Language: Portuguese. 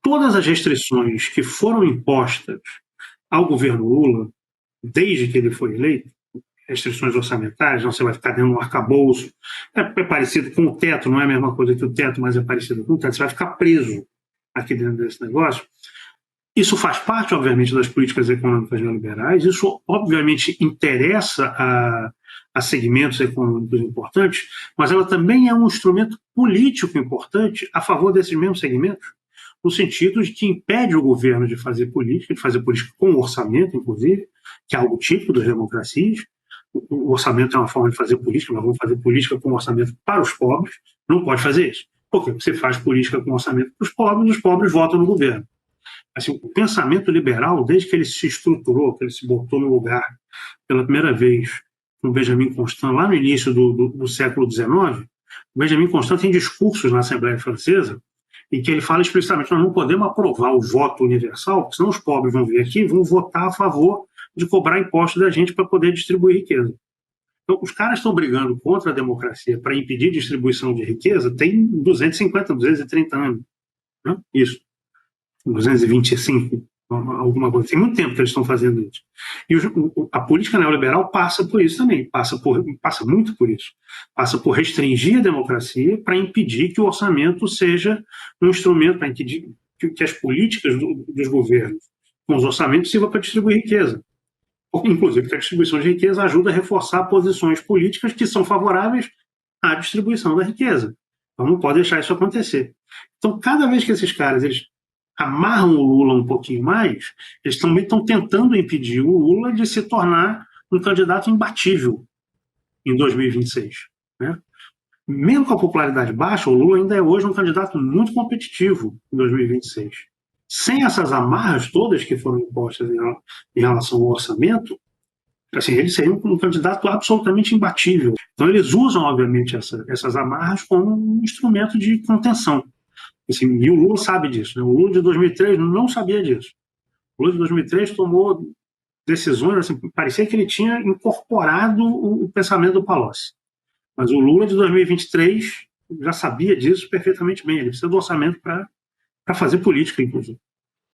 todas as restrições que foram impostas ao governo Lula, desde que ele foi eleito, restrições orçamentárias, não, você vai ficar dentro de um arcabouço, é parecido com o teto, não é a mesma coisa que o teto, mas é parecido com o teto, você vai ficar preso aqui dentro desse negócio. Isso faz parte, obviamente, das políticas econômicas neoliberais, isso, obviamente, interessa a segmentos econômicos importantes, mas ela também é um instrumento político importante a favor desses mesmos segmentos, no sentido de que impede o governo de fazer política com orçamento, inclusive, que é algo típico das democracias. O orçamento é uma forma de fazer política, nós vamos fazer política com orçamento para os pobres, não pode fazer isso. Porque você faz política com orçamento para os pobres votam no governo. Assim, o pensamento liberal, desde que ele se estruturou, que ele se botou no lugar pela primeira vez com Benjamin Constant, lá no início do século XIX, o Benjamin Constant tem discursos na Assembleia Francesa em que ele fala explicitamente: nós não podemos aprovar o voto universal, porque senão os pobres vão vir aqui e vão votar a favor de cobrar impostos da gente para poder distribuir riqueza. Então, os caras estão brigando contra a democracia para impedir distribuição de riqueza tem 250, 230 anos. Né? Isso. 225, alguma coisa. Tem muito tempo que eles estão fazendo isso. E a política neoliberal passa por isso também, passa muito por isso. Passa por restringir a democracia para impedir que o orçamento seja um instrumento, para impedir que as políticas dos governos com os orçamentos sirvam para distribuir riqueza. Inclusive que a distribuição de riqueza ajuda a reforçar posições políticas que são favoráveis à distribuição da riqueza. Então não pode deixar isso acontecer. Então, cada vez que esses caras eles amarram o Lula um pouquinho mais, eles também estão tentando impedir o Lula de se tornar um candidato imbatível em 2026. Né? Mesmo com a popularidade baixa, o Lula ainda é hoje um candidato muito competitivo em 2026. Sem essas amarras todas que foram impostas em relação ao orçamento, assim, ele seria um candidato absolutamente imbatível. Então eles usam, obviamente, essas amarras como um instrumento de contenção. Assim, e o Lula sabe disso. Né? O Lula de 2003 não sabia disso. O Lula de 2003 tomou decisões, assim, parecia que ele tinha incorporado o pensamento do Palocci. Mas o Lula de 2023 já sabia disso perfeitamente bem. Ele precisa do orçamento para fazer política, inclusive.